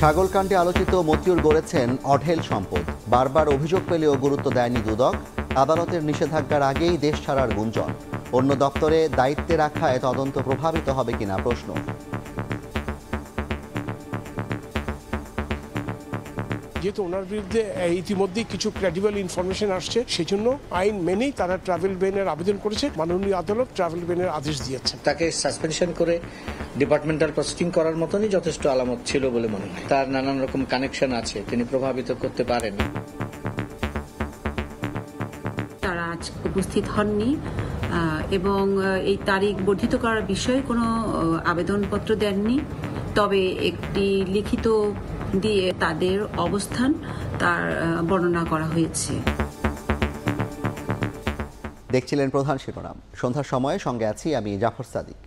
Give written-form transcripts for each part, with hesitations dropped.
ছাগলকাণ্ডে আলোচিত মতিউর গড়েছেন অঢেল সম্পদ। বারবার অভিযোগ পেলেও গুরুত্ব দেয়নি দুদক। আদালতের নিষেধাজ্ঞার আগেই দেশ ছাড়ার গুঞ্জন। অন্য দপ্তরে দায়িত্বে রাখায় তদন্ত প্রভাবিত হবে কিনা প্রশ্ন। যেহেতু ওনার বিরুদ্ধে ইতিমধ্যেই কিছু ক্রেডিবল ইনফরমেশন আসছে, সেই জন্য আইন মেনেই তারা ট্রাভেল ব্যানের আবেদন করেছে। মাননীয় আদালত ট্রাভেল ব্যানের আদেশ দিয়েছেন। তাকে সাসপেনশন করে ডিপার্টমেন্টাল প্রসিডিং করার মতনই যথেষ্ট আলামত ছিল বলে মনে হয়। তার নানান রকম কানেকশন আছে, তিনি প্রভাবিত করতে পারেন। তারা আজ উপস্থিত হননি এবং এই তারিখ বর্ধিত করার বিষয়ে কোনো আবেদনপত্র দেননি। তবে একটি লিখিত দিয়ে তাদের অবস্থান তার বর্ণনা করা হয়েছে। দেখছিলেন প্রধান শিরোনাম। সন্ধ্যার সময়ে সঙ্গে আছি আমি জাফর সাদিক।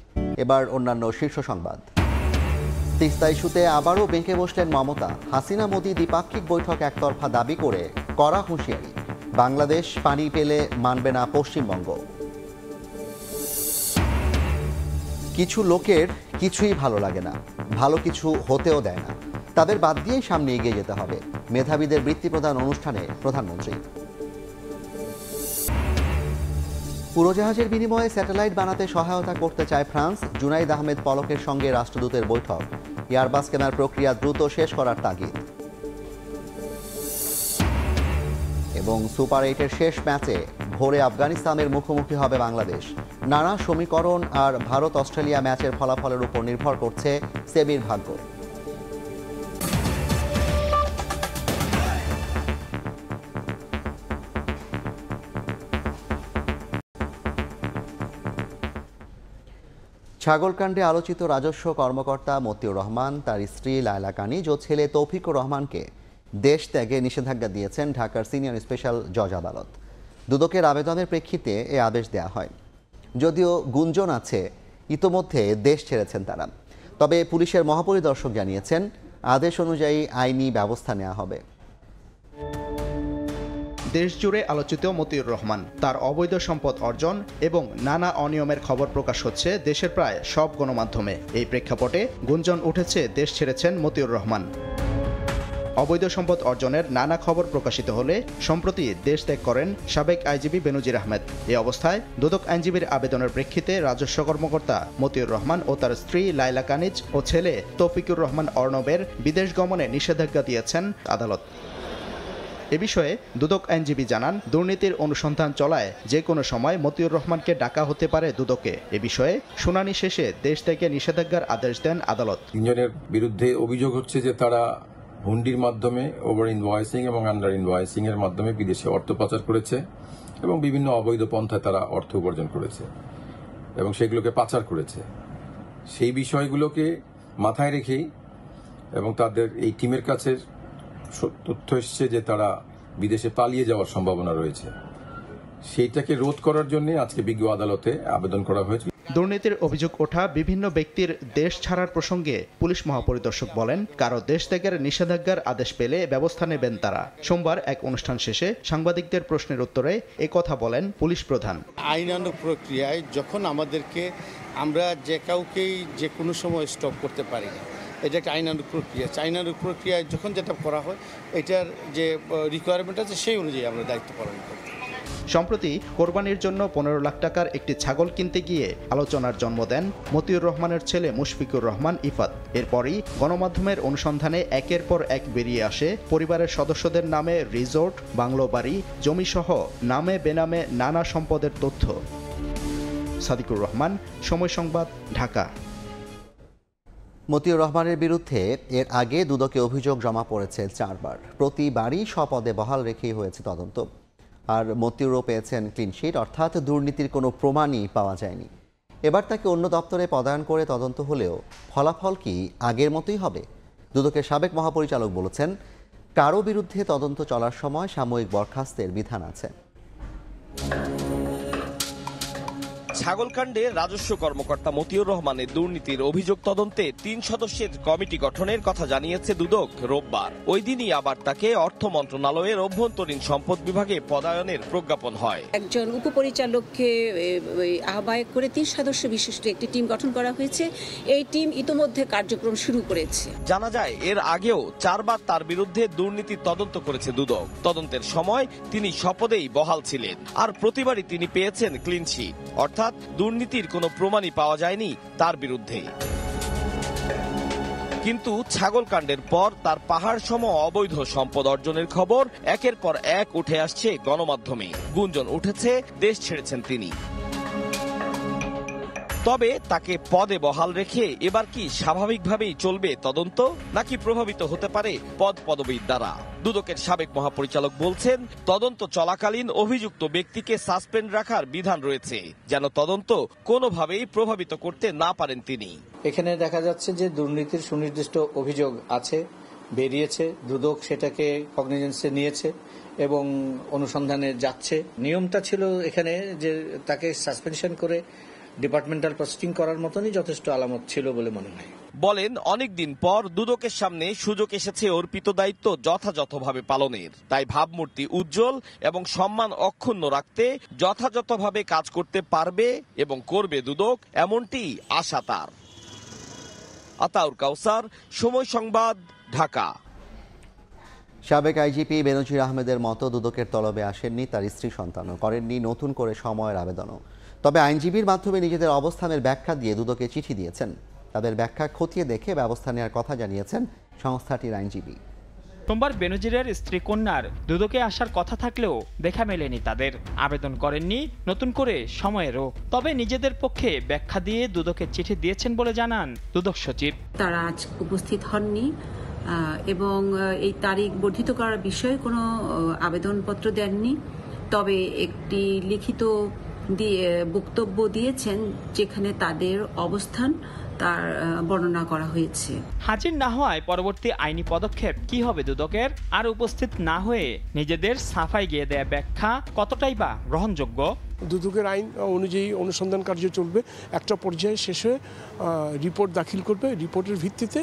এবার অন্যান্য শীর্ষ সংবাদ। তিস্তা ইস্যুতে আবারও বেঁকে বসলেন মমতা। হাসিনা মোদি দ্বিপাক্ষিক বৈঠক একতরফা দাবি করে কড়া হুঁশিয়ারি। বাংলাদেশ পানি পেলে মানবে না পশ্চিমবঙ্গ। কিছু লোকের কিছুই ভালো লাগে না, ভালো কিছু হতেও দেয় না। তাদের বাদ দিয়েই সামনে এগিয়ে যেতে হবে। মেধাবীদের বৃত্তি প্রদান অনুষ্ঠানে প্রধানমন্ত্রী। উড়োজাহাজের বিনিময়ে স্যাটেলাইট বানাতে সহায়তা করতে চায় ফ্রান্স। জুনাইদ আহমেদ পলকের সঙ্গে রাষ্ট্রদূতের বৈঠক। এয়ারবাস কেনার প্রক্রিয়া দ্রুত শেষ করার তাগিদ। এবং সুপার 8-এর শেষ ম্যাচে ভোরে আফগানিস্তানের মুখোমুখি হবে বাংলাদেশ। নানা সমীকরণ আর ভারত অস্ট্রেলিয়া ম্যাচের ফলাফলের উপর নির্ভর করছে সেমির ভাগ্য। ছাগলকাণ্ডে আলোচিত রাজস্ব কর্মকর্তা মতিউর রহমান, তার স্ত্রী লায়লা কানিজ ও ছেলে তৌফিকুর রহমানকে দেশ ত্যাগে নিষেধাজ্ঞা দিয়েছেন ঢাকার সিনিয়র স্পেশাল জজ আদালত। দুদকের আবেদনের প্রেক্ষিতে এ আদেশ দেওয়া হয়। যদিও গুঞ্জন আছে ইতোমধ্যে দেশ ছেড়েছেন তারা, তবে পুলিশের মহাপরিদর্শক জানিয়েছেন আদেশ অনুযায়ী আইনি ব্যবস্থা নেওয়া হবে। দেশজুড়ে আলোচিত মতিউর রহমান, তার অবৈধ সম্পদ অর্জন এবং নানা অনিয়মের খবর প্রকাশ হচ্ছে দেশের প্রায় সব গণমাধ্যমে। এই প্রেক্ষাপটে গুঞ্জন উঠেছে দেশ ছেড়েছেন মতিউর রহমান। অবৈধ সম্পদ অর্জনের নানা খবর প্রকাশিত হলে সম্প্রতি দেশ ত্যাগ করেন সাবেক আইজিপি বেনজির আহমেদ। এই অবস্থায় দুদক আইনজীবীর আবেদনের প্রেক্ষিতে রাজস্ব কর্মকর্তা মতিউর রহমান ও তার স্ত্রী লায়লা কানিজ ও ছেলে তৌফিকুর রহমান অর্ণবের বিদেশ গমনে নিষেধাজ্ঞা দিয়েছেন আদালত। এ বিষয়ে দুদক আইনজীবী জানান, দুর্নীতির অনুসন্ধান চলায় যে কোনো সময় মতিউর রহমানকে ডাকা হতে পারে দুদকে। এ বিষয়ে শুনানি শেষে দেশ থেকে নিষেধাজ্ঞার আদেশ দেন আদালত। তিনজনের বিরুদ্ধে অভিযোগ হচ্ছে যে তারা হুন্ডির মাধ্যমে, ওভার ইনভয়েসিং এবং আন্ডার ইনভয়েসিং এর মাধ্যমে বিদেশে অর্থ পাচার করেছে এবং বিভিন্ন অবৈধ পন্থায় তারা অর্থ উপার্জন করেছে এবং সেগুলোকে পাচার করেছে। সেই বিষয়গুলোকে মাথায় রেখেই এবং তাদের এই টিমের কাছে তথ্য এসছে যে তারা বিদেশে পালিয়ে যাওয়ার সম্ভাবনা রয়েছে। সেইটাকে রোধ করার জন্য আজকে বিজ্ঞ আদালতে আবেদন করা হয়েছে। দুর্নীতির অভিযোগ ওঠা বিভিন্ন ব্যক্তির দেশ ছাড়ার প্রসঙ্গে পুলিশ মহাপরিদর্শক বলেন, কারো দেশ ত্যাগের নিষেধাজ্ঞার আদেশ পেলে ব্যবস্থা নেবেন তারা। সোমবার এক অনুষ্ঠান শেষে সাংবাদিকদের প্রশ্নের উত্তরে কথা বলেন পুলিশ প্রধান। আইনানুগ প্রক্রিয়ায় যখন আমরা যে কাউকেই যে কোনো সময় স্টপ করতে পারি না, এটা একটা আইনানুগ প্রক্রিয়া। আইনানুগ প্রক্রিয়ায় যখন যেটা করা হয়, এটার যে রিকোয়ারমেন্ট আছে সেই অনুযায়ী আমরা দায়িত্ব পালন করি। সম্প্রতি কোরবানির জন্য 15 লাখ টাকার একটি ছাগল কিনতে গিয়ে আলোচনার জন্ম দেন মতিউর রহমানের ছেলে মুশফিকুর রহমান ইফাত। এরপরই গণমাধ্যমের অনুসন্ধানে একের পর এক বেরিয়ে আসে পরিবারের সদস্যদের নামে রিসোর্ট, বাংলো বাড়ি, জমিসহ নামে বেনামে নানা সম্পদের তথ্য। সাদিকুর রহমান, সময় সংবাদ, ঢাকা। মতিউর রহমানের বিরুদ্ধে এর আগে দুদকে অভিযোগ জমা পড়েছে 4 বার। প্রতিবারই স্বপদে বহাল রেখেই হয়েছে তদন্ত। আর মতিউরও পেয়েছেন ক্লিনশিট, অর্থাৎ দুর্নীতির কোনো প্রমাণই পাওয়া যায়নি। এবার তাকে অন্য দপ্তরে পদায়ন করে তদন্ত হলেও ফলাফল কি আগের মতোই হবে? দুদকের সাবেক মহাপরিচালক বলেছেন, কারো বিরুদ্ধে তদন্ত চলার সময় সাময়িক বরখাস্তের বিধান আছে। ছাগলকাণ্ডে রাজস্ব কর্মকর্তা মতিউর রহমানের দুর্নীতির অভিযোগ তদন্তে 3 সদস্যের কমিটি গঠনের কথা জানিয়েছে দুদক রোববার। ওই দিনই আবার তাকে অর্থ মন্ত্রণালয়ের অভ্যন্তরীণ সম্পদ বিভাগে পদায়নের প্রজ্ঞাপন হয়। একজন উপপরিচালককে আহ্বায়ক করে 3 সদস্য বিশিষ্ট একটি টিম গঠন করা হয়েছে। এই টিম ইতোমধ্যে কার্যক্রম শুরু করেছে। জানা যায় এর আগেও 4 বার তার বিরুদ্ধে দুর্নীতির তদন্ত করেছে দুদক। তদন্তের সময় তিনি শপথেই বহাল ছিলেন, আর প্রতিবারই তিনি পেয়েছেন ক্লিন চিট, অর্থাৎ দুর্নীতির কোনো প্রমাণই পাওয়া যায়নি তার বিরুদ্ধে। কিন্তু ছাগলকাণ্ডের পর তার পাহাড় সম অবৈধ সম্পদ অর্জনের খবর একের পর এক উঠে আসছে গণমাধ্যমে। গুঞ্জন উঠেছে দেশ ছেড়েছেন তিনি। তবে তাকে পদে বহাল রেখে এবার কি স্বাভাবিকভাবেই চলবে তদন্ত, নাকি প্রভাবিত হতে পারে পদ পদবীর দ্বারা? দুদকের সাবেক মহাপরিচালক বলছেন, তদন্ত চলাকালীন অভিযুক্ত ব্যক্তিকে সাসপেন্ড রাখার বিধান রয়েছে, যেন তদন্ত কোনোভাবেই প্রভাবিত করতে না পারেন তিনি। এখানে দেখা যাচ্ছে যে দুর্নীতির সুনির্দিষ্ট অভিযোগ আছে, বেরিয়েছে, দুদক সেটাকে কগনিজেন্সে নিয়েছে এবং অনুসন্ধানে যাচ্ছে। নিয়মটা ছিল এখানে যে তাকে সাসপেনশন করে ডিপার্টমেন্টাল প্রসিডিং করার মতনই যথেষ্ট আলামত ছিল বলে মনে হয়। বলেন, অনেকদিন পর দুদকের সামনে সুযোগ এসেছে অর্পিত দায়িত্ব যথাযথভাবে পালনের। তাই ভাবমূর্তি উজ্জ্বল এবং সম্মান অক্ষুণ্ণ রাখতে যথাযথভাবে কাজ করতে পারবে এবং করবে দুদক, এমনটি আশা তার। আতাউর কাউসার, সময় সংবাদ, ঢাকা। সাবেক আইজিপি বেনজির আহমেদের মতো দুদকের তলবে আসেননি তার স্ত্রী সন্তানও, করেননি নতুন করে সময়ের আবেদনও। তবে আইনজীবীর মাধ্যমে নিজেদের অবস্থানের ব্যাখ্যা দিয়ে দুদকে চিঠি দিয়েছেন। তাদের ব্যাখ্যা খতিয়ে দেখে ব্যবস্থা নেওয়ার কথা জানিয়েছেন সংস্থাটির আইনজীবী। সোমবার বেনজিরের স্ত্রী কন্যার দুদকে আসার কথা থাকলেও দেখা মেলেনি তাদের। আবেদন করেননি নতুন করে সময়েরও। তবে নিজেদের পক্ষে ব্যাখ্যা দিয়ে দুদকে চিঠি দিয়েছেন বলে জানান দুদক সচিব। তারা আজ উপস্থিত হননি এবং এই তারিখ বর্ধিত করার বিষয়ে কোনো আবেদনপত্র দেননি। তবে একটি লিখিত বক্তব্য দিয়েছেন যেখানে তাদের অবস্থান তার বর্ণনা করা হয়েছে। হাজির না হওয়ায় পরবর্তী আইনি পদক্ষেপ কি হবে দুদকের, আর উপস্থিত না হয়ে নিজেদের সাফাই গিয়ে দেয়া ব্যাখ্যা কতটাই বা গ্রহণযোগ্য? দুদকের আইন অনুযায়ী অনুসন্ধান কার্য চলবে। একটা পর্যায়ে শেষে রিপোর্ট দাখিল করবে, রিপোর্টের ভিত্তিতে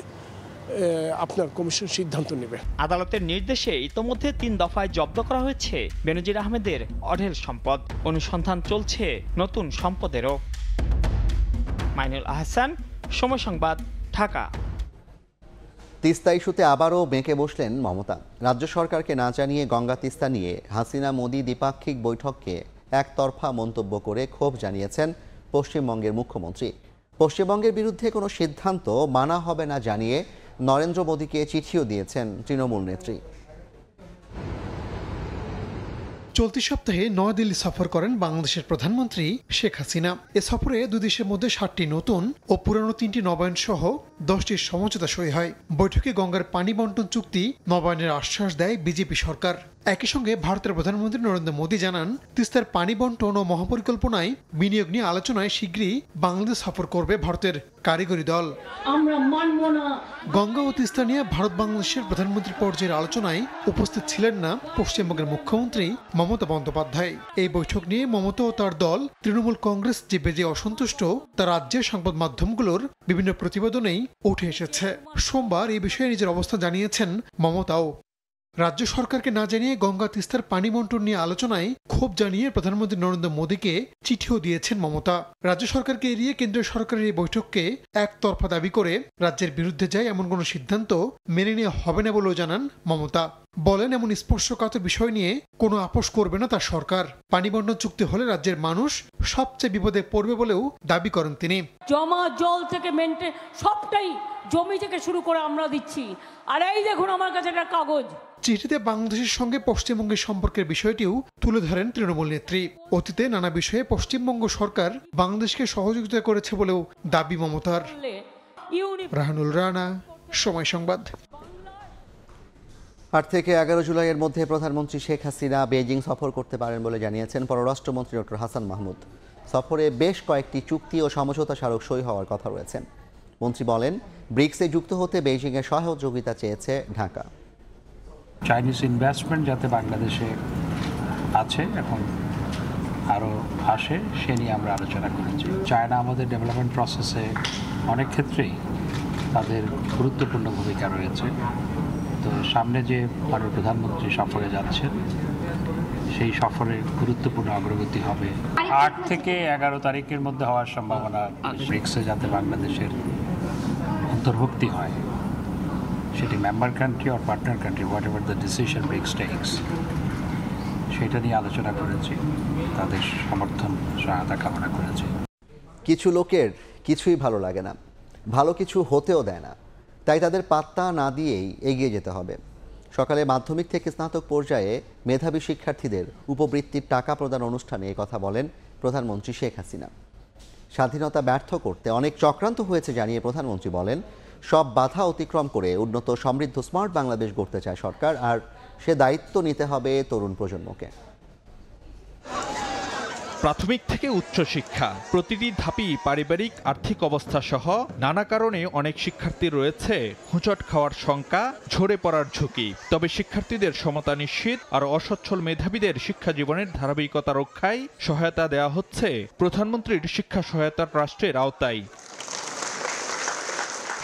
আপনার কমিশন সিদ্ধান্ত নেবে। আদালতের নির্দেশে ইতোমধ্যে 3 দফায় জব্দ করা হয়েছে বেনজির আহমেদের অঢেল সম্পদ। অনুসন্ধান চলছে নতুন সম্পদেরও। মাইনুল আহসান, সময় সংবাদ, ঢাকা। তিস্তা ইস্যুতে আবারও বেঁকে বসলেন মমতা। রাজ্য সরকারকে না জানিয়ে গঙ্গা তিস্তা নিয়ে হাসিনা মোদি দ্বিপাক্ষিক বৈঠককে একতরফা মন্তব্য করে ক্ষোভ জানিয়েছেন পশ্চিমবঙ্গের মুখ্যমন্ত্রী। পশ্চিমবঙ্গের বিরুদ্ধে কোনো সিদ্ধান্ত মানা হবে না জানিয়ে নরেন্দ্র মোদীকে চিঠিও দিয়েছেন তৃণমূল নেত্রী। চলতি সপ্তাহে নয়াদিল্লি সফর করেন বাংলাদেশের প্রধানমন্ত্রী শেখ হাসিনা। এ সফরে দুই দেশের মধ্যে 7টি নতুন ও পুরানো 3টি নবায়ন সহ 10টির সমঝোতা সই হয়। বৈঠকে গঙ্গার পানি বন্টন চুক্তি নবায়নের আশ্বাস দেয় বিজেপি সরকার। একই সঙ্গে ভারতের প্রধানমন্ত্রী নরেন্দ্র মোদী জানান, তিস্তার পানি বন্টন ও মহাপরিকল্পনায় বিনিয়োগ নিয়ে আলোচনায় শীঘ্রই বাংলাদেশ সফর করবে ভারতের কারিগরি দল। গঙ্গা ও তিস্তা নিয়ে ভারত বাংলাদেশের প্রধানমন্ত্রী পর্যায়ের আলোচনায় উপস্থিত ছিলেন না পশ্চিমবঙ্গের মুখ্যমন্ত্রী মমতা বন্দ্যোপাধ্যায়। এই বৈঠক নিয়ে মমতা ও তার দল তৃণমূল কংগ্রেস যে বেজে অসন্তুষ্ট তা রাজ্যের সংবাদ মাধ্যমগুলোর বিভিন্ন প্রতিবেদনেই উঠে এসেছে। সোমবার এই বিষয়ে নিজের অবস্থান জানিয়েছেন মমতাও। রাজ্য সরকারকে না জানিয়ে গঙ্গা তিস্তার পানি বন্টন নিয়ে আলোচনায় ক্ষোভ জানিয়ে প্রধানমন্ত্রী নরেন্দ্র মোদীকে চিঠিও দিয়েছেন মমতা। রাজ্য সরকারকে এড়িয়ে কেন্দ্রীয় সরকারের এই বৈঠককে একতরফা দাবি করে রাজ্যের বিরুদ্ধে যায় এমন কোনো সিদ্ধান্ত মেনে নেওয়া হবে না বলেও জানান মমতা। বলেন, এমন স্পর্শকাতর বিষয় নিয়ে কোনো আপোষ করবে না তার সরকার। পানি বন্টন চুক্তি হলে রাজ্যের মানুষ সবচেয়ে বিপদে পড়বে বলেও দাবি করেন তিনি। জমা জল থেকে মেনটেন সবটাই জমি থেকে শুরু করে আমরা দিচ্ছি। আর এই দেখুন আমার কাছে একটা কাগজ। চিঠিতে বাংলাদেশের সঙ্গে পশ্চিমবঙ্গের সম্পর্কের বিষয়টিও তুলে ধরেন তৃণমূল নেত্রী। অতীতে নানা বিষয়ে পশ্চিমবঙ্গ সরকার বাংলাদেশকে সহযোগিতা করেছে বলেও দাবি মমতার। রাহানুল রানা, সময় সংবাদ। 8 থেকে 11 জুলাইয়ের মধ্যে প্রধানমন্ত্রী শেখ হাসিনা বেইজিং সফর করতে পারেন বলে জানিয়েছেন পররাষ্ট্রমন্ত্রী ডক্টর হাসান মাহমুদ। সফরে বেশ কয়েকটি চুক্তি ও সমঝোতা স্মারক সই হওয়ার কথা রয়েছে। মন্ত্রী বলেন, ব্রিক্সে যুক্ত হতে বেইজিংয়ের সহযোগিতা চেয়েছে ঢাকা। চাইনিজ ইনভেস্টমেন্ট যাতে বাংলাদেশে আছে, এখন আরও আসে সে নিয়ে আমরা আলোচনা করেছি। চায়না আমাদের ডেভেলপমেন্ট প্রসেসে অনেক ক্ষেত্রেই তাদের গুরুত্বপূর্ণ ভূমিকা রয়েছে। তো সামনে যে ভারতের প্রধানমন্ত্রী সফরে যাচ্ছেন সেই সফরের গুরুত্বপূর্ণ অগ্রগতি হবে। 8 থেকে 11 তারিখের মধ্যে হওয়ার সম্ভাবনা ব্রিক্সে যাতে বাংলাদেশের অন্তর্ভুক্তি হয়, সেটি মেম্বার কান্ট্রি আর partner country whatever the decision BRICS takes, সেটা নিয়ে আলোচনা করেছি, তাদের সমর্থন সহায়তা কামনা করেছি। কিছু লোকের কিছুই ভালো লাগে না, ভালো কিছু হতেও দেয় না, তাই তাদের পাত্তা না দিয়েই এগিয়ে যেতে হবে। সকালে মাধ্যমিক থেকে স্নাতক পর্যায়ে মেধাবী শিক্ষার্থীদের উপবৃত্তির টাকা প্রদান অনুষ্ঠানে এই কথা বলেন প্রধানমন্ত্রী শেখ হাসিনা। স্বাধীনতা ব্যর্থ করতে অনেক চক্রান্ত হয়েছে জানিয়ে প্রধানমন্ত্রী বলেন, সব বাধা অতিক্রম করে উন্নত সমৃদ্ধ স্মার্ট বাংলাদেশ গড়তে চায় সরকার, আর সে দায়িত্ব নিতে হবে তরুণ প্রজন্মকে। প্রাথমিক থেকে উচ্চ শিক্ষা প্রতিটি ধাপই পারিবারিক আর্থিক অবস্থা সহ নানা কারণে অনেক শিক্ষার্থী রয়েছে হোঁচট খাওয়ার শঙ্কা, ঝরে পড়ার ঝুঁকি। তবে শিক্ষার্থীদের সমতা নিশ্চিত আর অসচ্ছল মেধাবীদের শিক্ষা জীবনের ধারাবাহিকতা রক্ষায় সহায়তা দেওয়া হচ্ছে প্রধানমন্ত্রীর শিক্ষা সহায়তা ট্রাস্টের আওতায়।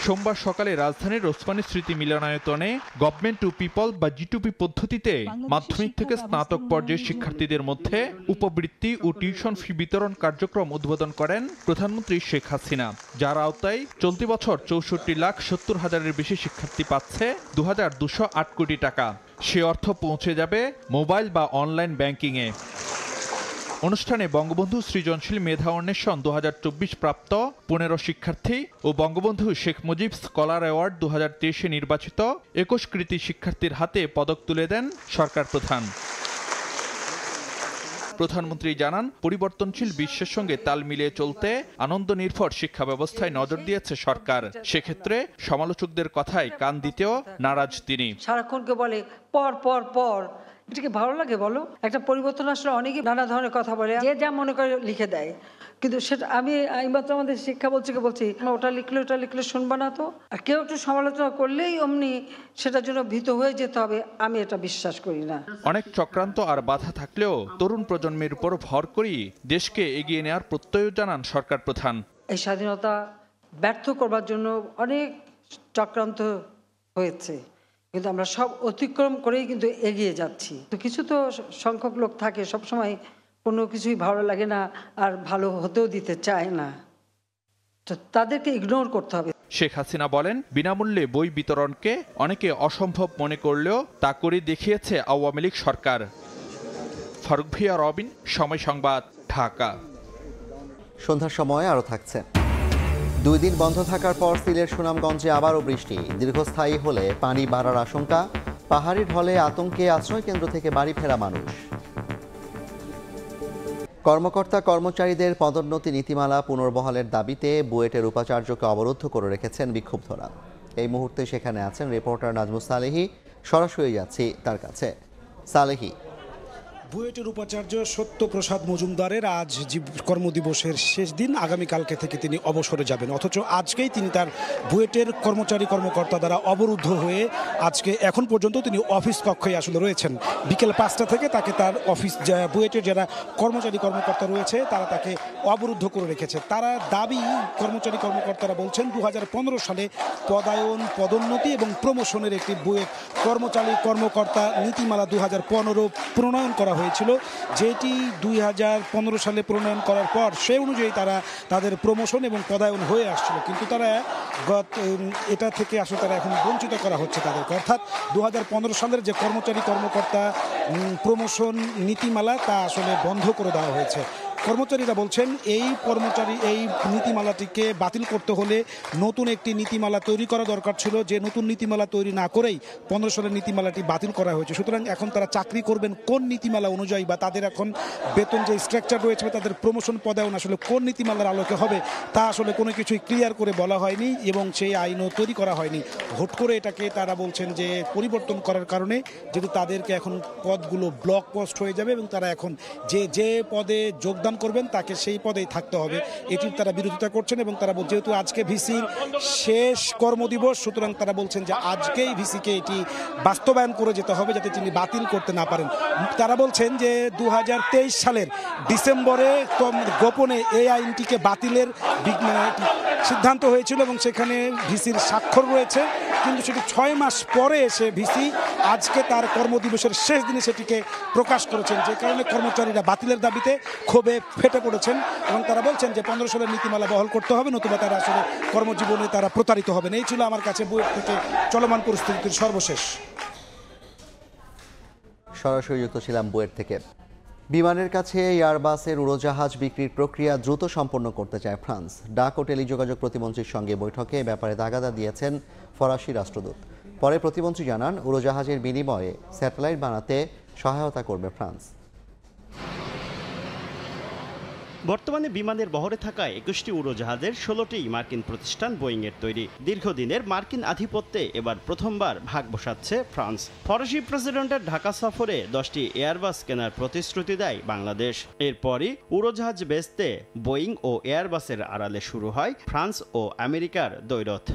সোমবার সকালে রাজধানীর ওসমানী স্মৃতি মিলনায়তনে গভর্নমেন্ট টু পিপল বা G2P পদ্ধতিতে মাধ্যমিক থেকে স্নাতক পর্যায়ের শিক্ষার্থীদের মধ্যে উপবৃত্তি ও টিউশন ফি বিতরণ কার্যক্রম উদ্বোধন করেন প্রধানমন্ত্রী শেখ হাসিনা, যার আওতায় চলতি বছর 64,70,000-এর বেশি শিক্ষার্থী পাচ্ছে 2,208 কোটি টাকা। সে অর্থ পৌঁছে যাবে মোবাইল বা অনলাইন ব্যাংকিংয়ে। অনুষ্ঠানে বঙ্গবন্ধু সৃজনশীল মেধা অন্বেষণ 2024 প্রাপ্ত 15 শিক্ষার্থী ও বঙ্গবন্ধু শেখ মুজিব স্কলার অ্যাওয়ার্ড 2023-এ নির্বাচিত 21 কৃতী শিক্ষার্থীর হাতে পদক তুলে দেন সরকার প্রধান। প্রধানমন্ত্রী জানান, পরিবর্তনশীল বিশ্বের সঙ্গে তাল মিলিয়ে চলতে আনন্দ নির্ভর শিক্ষা ব্যবস্থায় নজর দিয়েছে সরকার। সেক্ষেত্রে সমালোচকদের কথায় কান দিতেও নারাজ তিনি। সারাক্ষণকে বলে পর পর পর, এটা কি ভালো লাগে বলো? একটা পরিবর্তন আসলে অনেকে নানা ধরনের কথা বলে, যে যা মনে করে লিখে দেয়, কিন্তু সেটা আমি এইমাত্র আমাদের শিক্ষা বলছি ওটা লিখলে শুনবা না তো। আর কেউ একটু সমালোচনা করলেই অমনি সেটার জন্য ভীত হয়ে যেতে হবে, আমি এটা বিশ্বাস করি না। অনেক চক্রান্ত আর বাধা থাকলেও তরুণ প্রজন্মের উপর ভর করেই দেশকে এগিয়ে নেওয়ার প্রত্যয় জানান সরকার প্রধান। এই স্বাধীনতা ব্যর্থ করবার জন্য অনেক চক্রান্ত হয়েছে, কিন্তু আমরা সব অতিক্রম করেই কিন্তু এগিয়ে যাচ্ছি। তো কিছু তো সংখ্যক লোক থাকে সবসময় কোনো কিছুই ভালো লাগে না আর ভালো হতেও দিতে চায় না, তো তাদেরকে ইগনোর করতে হবে। শেখ হাসিনা বলেন, বিনামূল্যে বই বিতরণকে অনেকে অসম্ভব মনে করলেও তা করে দেখিয়েছে আওয়ামী লীগ সরকার। ফারুক ভিয়া, রবিন, সময় সংবাদ, ঢাকা। সন্ধ্যার সময় আরও থাকছে। 2 দিন বন্ধ থাকার পর সিলেট সুনামগঞ্জে আবারও বৃষ্টি, দীর্ঘস্থায়ী হলে পানি বাড়ার আশঙ্কা, পাহাড়ি ঢলে আতঙ্কে আশ্রয় কেন্দ্র থেকে বাড়ি ফেরা মানুষ। কর্মকর্তা কর্মচারীদের পদোন্নতি নীতিমালা পুনর্বহালের দাবিতে বুয়েটের উপাচার্যকে অবরুদ্ধ করে রেখেছেন বিক্ষুব্ধরা। এই মুহূর্তে সেখানে আছেন রিপোর্টার নাজমুস সালেহী, সরাসরি যাচ্ছি তার কাছে। সালেহী, বুয়েটের উপাচার্য সত্যপ্রসাদ মজুমদারের আজ কর্মদিবসের শেষ দিন, আগামীকালকে থেকে তিনি অবসরে যাবেন, অথচ আজকেই তিনি তার বুয়েটের কর্মচারী-কর্মকর্তা দ্বারা অবরুদ্ধ হয়ে আজকে এখন পর্যন্ত তিনি অফিস কক্ষে আসলে রয়েছেন। বিকেল 5টা থেকে তাকে তার অফিস, বুয়েটের যারা কর্মচারী-কর্মকর্তা রয়েছে তারা তাকে অবরুদ্ধ করে রেখেছে। তারা দাবি, কর্মচারী-কর্মকর্তারা বলছেন 2015 সালে পদোন্নতি এবং প্রমোশনের একটি বুয়েট কর্মচারী-কর্মকর্তা নীতিমালা 2015 প্রণয়ন করা হয়েছিল, যেটি 2015 সালে প্রণয়ন করার পর সেই অনুযায়ী তারা তাদের প্রমোশন এবং পদায়ন হয়ে আসছিল, কিন্তু তারা এটা থেকে আসলে তারা এখন বঞ্চিত করা হচ্ছে তাদেরকে। অর্থাৎ 2015 সালের যে কর্মচারী-কর্মকর্তা প্রমোশন নীতিমালা তা আসলে বন্ধ করে দেওয়া হয়েছে। কর্মচারীরা বলছেন এই নীতিমালাটিকে বাতিল করতে হলে নতুন একটি নীতিমালা তৈরি করা দরকার ছিল, যে নতুন নীতিমালা তৈরি না করেই 15 সালের নীতিমালাটি বাতিল করা হয়েছে। সুতরাং এখন তারা চাকরি করবেন কোন নীতিমালা অনুযায়ী, বা তাদের এখন বেতন যে স্ট্রাকচার রয়েছে তাদের প্রমোশন পদায়ন আসলে কোন নীতিমালার আলোকে হবে তা আসলে কোনো কিছুই ক্লিয়ার করে বলা হয়নি এবং সেই আইনও তৈরি করা হয়নি। হুট করে এটাকে তারা বলছেন যে পরিবর্তন করার কারণে যদি তাদেরকে এখন পদগুলো ব্লক পোস্ট হয়ে যাবে এবং তারা এখন যে পদে যোগদান প্রদান করবেন তাকে সেই পদেই থাকতে হবে, এটির তারা বিরোধিতা করছেন। এবং তারা যেহেতু আজকে ভিসির শেষ কর্মদিবস, সুতরাং তারা বলছেন যে আজকেই ভিসিকে এটি বাস্তবায়ন করে যেতে হবে যাতে তিনি বাতিল করতে না পারেন। তারা বলছেন যে 2023 সালের ডিসেম্বরে গোপনে এই আইনটিকে বাতিলের সিদ্ধান্ত হয়েছিল এবং সেখানে ভিসির স্বাক্ষর রয়েছে, কিন্তু সেটি 6 মাস পরে এসে ভিসি আজকে তার কর্মদিবসের শেষ দিনে সেটিকে প্রকাশ করেছেন, যে কারণে কর্মচারীরা বাতিলের দাবিতে ক্ষোভে ফেটে পড়েছেন। এবং তারা বলছেন যে 15 সালের নীতিমালা বহাল করতে হবে, নতুবা তারা আসলে কর্মজীবনে তারা প্রতারিত হবেন। এই ছিল আমার কাছে বুয়েট থেকে চলমান পরিস্থিতির সর্বশেষ। সরাসরি যুক্ত ছিলাম বুয়েট থেকে। বিমানের কাছে এয়ারবাসের উড়োজাহাজ বিক্রির প্রক্রিয়া দ্রুত সম্পন্ন করতে চায় ফ্রান্স। ডাক ও টেলিযোগাযোগ প্রতিমন্ত্রীর সঙ্গে বৈঠকে এ ব্যাপারে তাগাদা দিয়েছেন ফরাসি রাষ্ট্রদূত। পরে প্রতিমন্ত্রী জানান, উড়োজাহাজের বিনিময়ে স্যাটেলাইট বানাতে সহায়তা করবে ফ্রান্স। বর্তমানে বিমানের বহরে থাকা 21টি উড়োজাহাজের 16টি মার্কিন প্রতিষ্ঠান বোয়িংয়ের তৈরি। দীর্ঘদিনের মার্কিন আধিপত্যে এবার প্রথমবার ভাগ বসাচ্ছে ফ্রান্স। ফরাসি প্রেসিডেন্টের ঢাকা সফরে 10টি এয়ারবাস কেনার প্রতিশ্রুতি দেয় বাংলাদেশ। এরপরই উড়োজাহাজ বেচতে বোয়িং ও এয়ারবাসের আড়ালে শুরু হয় ফ্রান্স ও আমেরিকার দ্বৈরথ।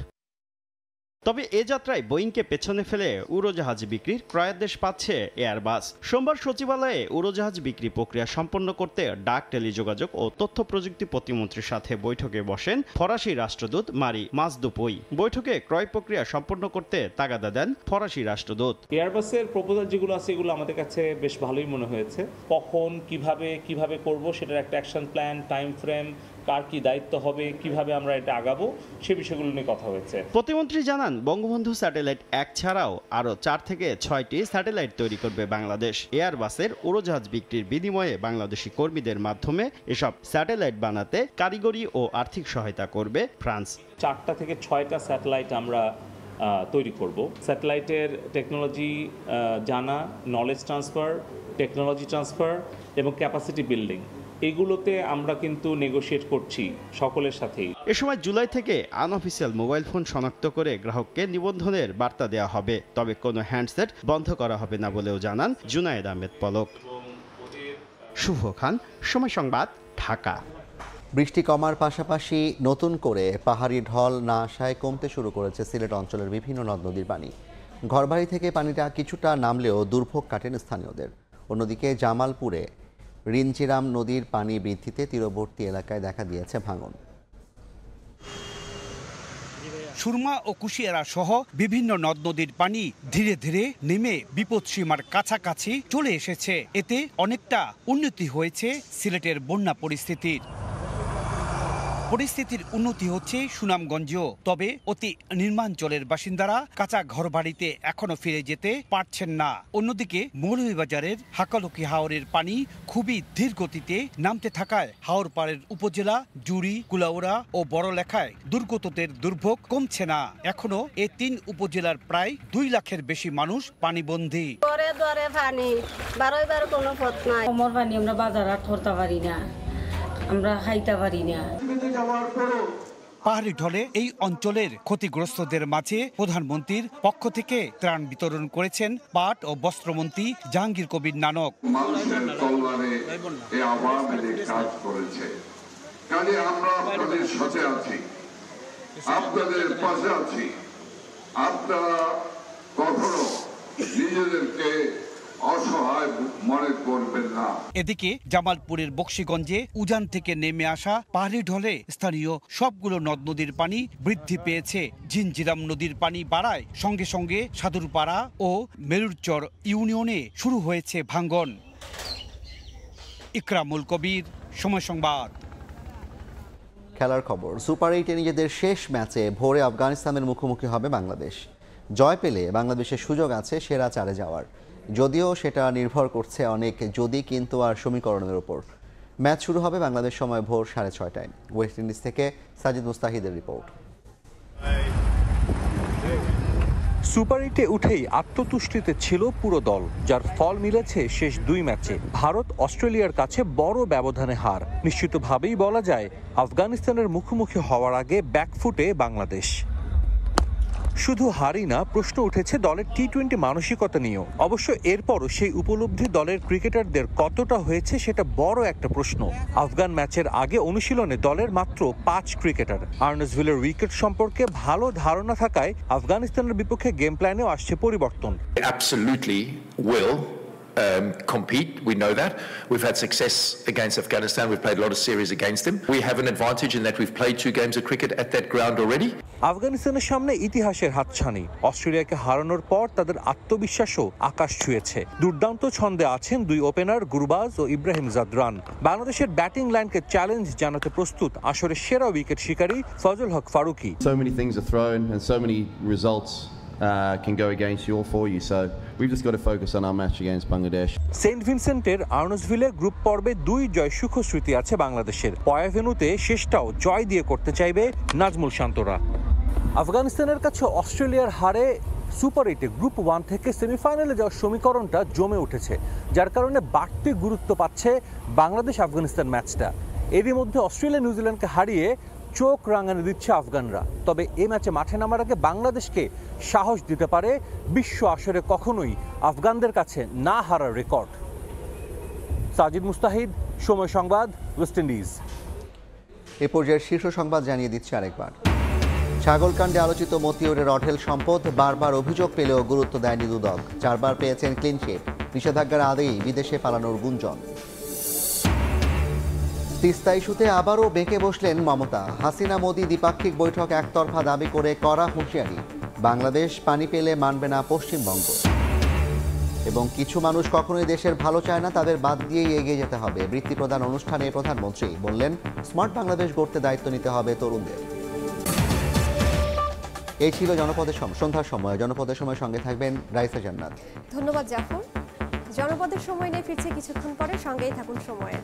তবে এ যাত্রায় বোয়িংকে পেছনে ফেলে উড়োজাহাজ বিক্রির ক্রয়াদেশ পাচ্ছে এয়ারবাস। সোমবার সচিবালয়ে উড়োজাহাজ বিক্রি প্রক্রিয়া সম্পন্ন করতে ডাক, টেলিযোগাযোগ ও তথ্য প্রযুক্তি প্রতিমন্ত্রীর সাথে বৈঠকে বসেন ফরাসি রাষ্ট্রদূত মারি মাজদুপুই। বৈঠকে ক্রয় প্রক্রিয়া সম্পন্ন করতে তাগাদা দেন ফরাসি রাষ্ট্রদূত। এয়ারবাসের প্রপোজাল যেগুলো আছে এগুলো আমাদের কাছে বেশ ভালোই মনে হয়েছে। কখন কিভাবে করব সেটার একটা অ্যাকশন প্ল্যান, টাইম ফ্রেম, কার কি দায়িত্ব হবে, কিভাবে আমরা এটা আগাবো, সে বিষয়গুলো নিয়ে কথা হয়েছে। প্রতিমন্ত্রী জানান, বঙ্গবন্ধু স্যাটেলাইট 1 ছাড়াও আরও 4 থেকে 6টি স্যাটেলাইট তৈরি করবে বাংলাদেশ। এয়ারবাসের উড়োজাহাজ বিক্রির বিনিময়ে বাংলাদেশি কর্মীদের মাধ্যমে এসব স্যাটেলাইট বানাতে কারিগরি ও আর্থিক সহায়তা করবে ফ্রান্স। 4টা থেকে 6টা স্যাটেলাইট আমরা তৈরি করব। স্যাটেলাইটের টেকনোলজি জানা, নলেজ ট্রান্সফার, টেকনোলজি ট্রান্সফার এবং ক্যাপাসিটি বিল্ডিং, এগুলোতে আমরা কিন্তু নেগোশিয়েট করছি সকলের সাথেই। এ সময় জুলাই থেকে আনঅফিসিয়াল মোবাইল ফোন শনাক্ত করে গ্রাহককে নিবন্ধনের বার্তা দেওয়া হবে। তবে কোনো হ্যান্ডসেট বন্ধ করা হবে না বলেও জানান জুনায়েদ আহমেদ পলক। শুভ খান, সময় সংবাদ, ঢাকা। বৃষ্টি কমার পাশাপাশি নতুন করে পাহাড়ি ঢল না আসায় কমতে শুরু করেছে সিলেট অঞ্চলের বিভিন্ন নদ নদীর পানি। ঘরবাড়ি থেকে পানিটা কিছুটা নামলেও দুর্ভোগ কাটেন স্থানীয়দের। অন্যদিকে জামালপুরে রিনচিরাম নদীর পানি বৃদ্ধিতে তীরবর্তী এলাকায় দেখা দিয়েছে ভাঙন। সুরমা ও কুশিয়ারা সহ বিভিন্ন নদ নদীর পানি ধীরে ধীরে নেমে বিপদসীমার কাছাকাছি চলে এসেছে। এতে অনেকটা উন্নতি হয়েছে সিলেটের বন্যা পরিস্থিতির। উন্নতি হচ্ছে সুনামগঞ্জেও। তবে অতি নির্মাঞ্চলের বাসিন্দারা কাঁচা ঘরবাড়িতে এখনো ফিরে যেতে পারছেন না। অন্যদিকে মৌলভীবাজারের হাকালুকি হাওরের পানি খুবই ধীর গতিতে নামতে থাকায় হাওরপাড়ের উপজেলা জুড়ি, কুলাউড়া ও বড়লেখায় দুর্গতদের দুর্ভোগ কমছে না। এখনো এ 3 উপজেলার প্রায় 2 লাখের বেশি মানুষ পানিবন্দী। আমরা বাজার হাট করতে পারি না, আমরা খাইতে পারি না। পাহাড়ি ঢলে এই অঞ্চলের ক্ষতিগ্রস্তদের মাঝে প্রধানমন্ত্রীর পক্ষ থেকে ত্রাণ বিতরণ করেছেন পাট ও বস্ত্রমন্ত্রী জাহাঙ্গীর কবির নানক। নিজেদেরকে অসহায় মনে করবেন না। এদিকে জামালপুরের বক্সিগঞ্জে উজান থেকে নেমে আসা পাহাড়ি ঢলে স্থানীয় সবগুলো নদ নদীর পানি বৃদ্ধি পেয়েছে। ঝিনঝিরাম নদীর পানি বাড়ায় সঙ্গে সঙ্গে সাদুরপাড়া ও মেরুরচর ইউনিয়নে শুরু হয়েছে ভাঙ্গন। ইকরামুল কবির, সময় সংবাদ। খেলার খবর। সুপার 8-এ নিজেদের শেষ ম্যাচে ভোরে আফগানিস্তানের মুখোমুখি হবে বাংলাদেশ। জয় পেলে বাংলাদেশের সুযোগ আছে সেরা 4-এ যাওয়ার, যদিও সেটা নির্ভর করছে অনেক যদি কিন্তু আর সমীকরণের উপর। ম্যাচ শুরু হবে বাংলাদেশ সময় ভোর 6:30টায়। ওয়েস্ট ইন্ডিজ থেকে সাজিদ মুস্তাহিদের রিপোর্ট। সুপার 8-এ উঠেই আত্মতুষ্টিতে ছিল পুরো দল, যার ফল মিলেছে শেষ 2 ম্যাচে। ভারত অস্ট্রেলিয়ার কাছে বড় ব্যবধানে হার। নিশ্চিতভাবেই বলা যায় আফগানিস্তানের মুখোমুখি হওয়ার আগে ব্যাকফুটে বাংলাদেশ। শুধু হারই না, প্রশ্ন উঠেছে দলের টি-20 মানসিকতা নিয়েও। অবশ্য এরপরও সেই উপলব্ধি দলের ক্রিকেটারদের কতটা হয়েছে সেটা বড় একটা প্রশ্ন। আফগান ম্যাচের আগে অনুশীলনে দলের মাত্র 5 ক্রিকেটার। আর্নেসভিলের উইকেট সম্পর্কে ভালো ধারণা থাকায় আফগানিস্তানের বিপক্ষে গেম প্ল্যানেও আসছে পরিবর্তন। Absolutely will compete. We know that. We've had success against Afghanistan. We've played a lot of series against them. We have an advantage in that we've played 2 games of cricket at that ground already. আফগানিস্তানের সামনে ইতিহাসের হাতছানি। অস্ট্রেলিয়াকে হারানোর পর তাদের আত্মবিশ্বাসও আকাশ ছুঁয়েছে। দুর্দান্ত ছন্দে আছেন 2 ওপেনার গুরবাজ ও ইব্রাহিম জাদরান। বাংলাদেশের ব্যাটিং লাইনকে চ্যালেঞ্জ জানাতে প্রস্তুত আসরের সেরা উইকেট শিকারী ফজল হক Farooki. So many things are thrown and so many results can go against you or for you, so we've just got to focus on our match against Bangladesh. Saint ভিনসেন্টের আর্নেসভিলে group পর্বে 2 জয় সুখস্মৃতি আছে বাংলাদেশের। পয়া ভেন্যুতে শেষটাও জয় দিয়ে করতে চাইবে নাজমুল শান্তরা। আফগানিস্তানের কাছে অস্ট্রেলিয়ার হারে সুপার 8 গ্রুপ 1 থেকে সেমিফাইনালে যাওয়ার সমীকরণটা জমে উঠেছে, যার কারণে বাড়তি গুরুত্ব পাচ্ছে বাংলাদেশ আফগানিস্তান ম্যাচটা। এরই মধ্যে অস্ট্রেলিয়া নিউজিল্যান্ডকে হারিয়ে চোখ রাঙানি দিচ্ছে আফগানরা। তবে এই ম্যাচে মাঠে নামার আগে বাংলাদেশকে সাহস দিতে পারে বিশ্ব আসরে কখনোই আফগানদের কাছে না হারার রেকর্ড। সাজিদ মুস্তাহিদ, সময় সংবাদ, ওয়েস্ট ইন্ডিজ। এ পর্যায়ের শীর্ষ সংবাদ জানিয়ে দিচ্ছে আরেকবার। ছাগলকাণ্ডে আলোচিত মতিউরের অঢেল সম্পদ, বারবার অভিযোগ পেলেও গুরুত্ব দেয়নি দুদক। 4 বার পেয়েছেন ক্লিনচিট, নিষেধাজ্ঞার আগেই বিদেশে পালানোর গুঞ্জন। তিস্তা ইস্যুতে আবারও বেঁকে বসলেন মমতা। হাসিনা মোদি দ্বিপাক্ষিক বৈঠক একতরফা দাবি করে কড়া হুঁশিয়ারি, বাংলাদেশ পানি পেলে মানবে না পশ্চিমবঙ্গ। এবং কিছু মানুষ কখনোই দেশের ভালো চায় না, তাদের বাদ দিয়েই এগিয়ে যেতে হবে। বৃত্তি প্রদান অনুষ্ঠানে প্রধানমন্ত্রী বললেন, স্মার্ট বাংলাদেশ গড়তে দায়িত্ব নিতে হবে তরুণদের। এই ছিল জনপদের সন্ধ্যার সময়। জনপদের সময় সঙ্গে থাকবেন রাইসা জান্নাত। ধন্যবাদ জাফর। জনপদের সময় নিয়ে ফিরছে কিছুক্ষণ পরে, সঙ্গেই থাকুন সময়ে।